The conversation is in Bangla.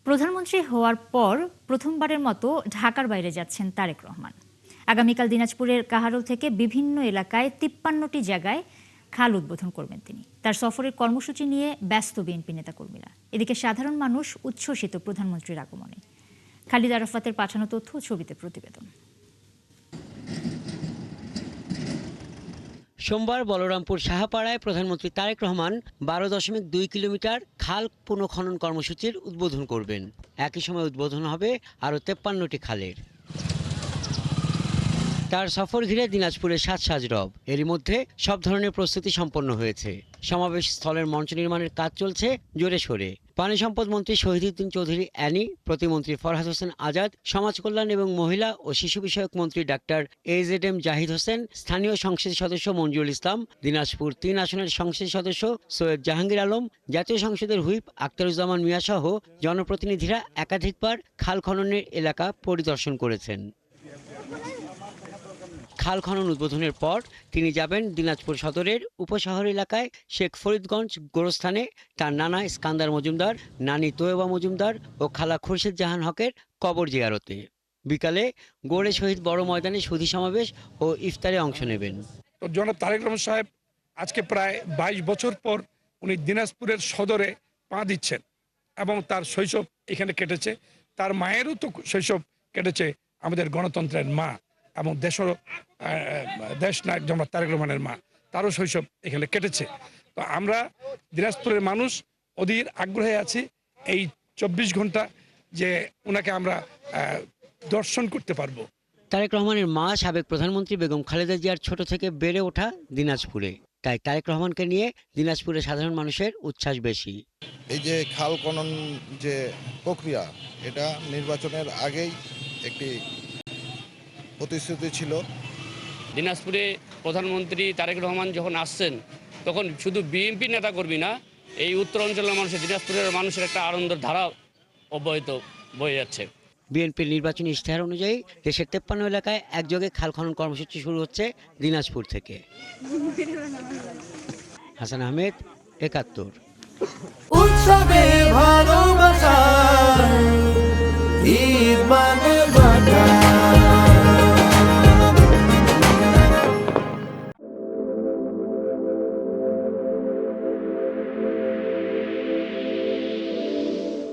প্রধানমন্ত্রী হওয়ার পর প্রথমবারের মতো ঢাকার বাইরে যাচ্ছেন তারেক রহমান। আগামীকাল দিনাজপুরের কাহারোল থেকে বিভিন্ন এলাকায় ৫৩টি জায়গায় খাল উদ্বোধন করবেন তিনি। তার সফরের কর্মসূচি নিয়ে ব্যস্ত বিএনপি নেতাকর্মীরা। এদিকে সাধারণ মানুষ উচ্ছ্বসিত প্রধানমন্ত্রীর আগমনে। খালিদ আরাফাতের পাঠানো তথ্য ও ছবিতে প্রতিবেদন। সোমবার বলরামপুর সাহাপাড়ায় প্রধানমন্ত্রী তারেক রহমান ১২.২ কিলোমিটার খাল পুনঃখনন কর্মসূচির উদ্বোধন করবেন। একই সময় উদ্বোধন হবে আরও ৫৩টি খালের। তার সফর ঘিরে দিনাজপুরের সাজ রব। এরই মধ্যে সব ধরনের প্রস্তুতি সম্পন্ন হয়েছে। সমাবেশ স্থলের মঞ্চ নির্মাণের কাজ চলছে জোরে সোরে। পানি সম্পদ মন্ত্রী শহীদুদ্দিন চৌধুরী অ্যানি, প্রতিমন্ত্রী ফরহাদ হোসেন আজাদ, সমাজ কল্যাণ এবং মহিলা ও শিশু বিষয়ক মন্ত্রী ডাক্তার AZM জাহিদ হোসেন, স্থানীয় সংসদ সদস্য মঞ্জুরুল ইসলাম, দিনাজপুর ৩ আসনের সংসদ সদস্য সৈয়দ জাহাঙ্গীর আলম, জাতীয় সংসদের হুইপ আখতারুজ্জামান মিয়া সহ জনপ্রতিনিধিরা একাধিকবার খাল খননের এলাকা পরিদর্শন করেছেন। খাল খনন উদ্বোধনের পর তিনি যাবেন দিনাজপুর সদরের উপশহর এলাকায় শেখ ফরিদগঞ্জ গোরস্থানে তার নানা ইস্কান্দার মজুমদার, নানি তোয়েবা মজুমদার ও খালা খুরশেদ জাহান হকের কবর জিয়ারতে। বিকালে গৌড়ে শহীদ বড় ময়দানে সুধী সমাবেশ ও ইফতারে অংশ নেবেন। জনাব তারেক রহমান সাহেব আজকে প্রায় ২২ বছর পর উনি দিনাজপুরের সদরে পা দিচ্ছেন এবং তার শৈশব এখানে কেটেছে। তার মায়েরও তো শৈশব কেটেছে আমাদের গণতন্ত্রের মা এবং দেশ নায়ক জনাব তারেক রহমানের মা, তারও শৈশব এখানে কেটেছে। তো আমরা দিনাজপুরের মানুষ অধীর আগ্রহে আছি এই ২৪ ঘন্টা যে ওনাকে আমরা দর্শন করতে পারবো। তারেক রহমানের মা সাবেক প্রধানমন্ত্রী বেগম খালেদা জিয়ার ছোট থেকে বেড়ে ওঠা দিনাজপুরে, তাই তারেক রহমানকে নিয়ে দিনাজপুরের সাধারণ মানুষের উচ্ছ্বাস বেশি। এই যে খাল খনন যে প্রক্রিয়া, এটা নির্বাচনের আগেই একটি প্রতিশ্রুতি ছিল। দিনাজপুরে প্রধানমন্ত্রী তারেক রহমান যখন আসছেন তখন শুধু বিএনপি নেতাকর্মী না, এই উত্তর অঞ্চলের মানুষের, দিনাজপুরের মানুষের একটা আনন্দের ধারা অব্যাহত বয়ে যাচ্ছে। বিএনপির নির্বাচনী ইশতেহার অনুযায়ী দেশের ৫৩ এলাকায় একযোগে খাল খনন কর্মসূচি শুরু হচ্ছে দিনাজপুর থেকে। হাসান আহমেদ, ৭১। উৎসবে ভালোবাসা ঈদ মানে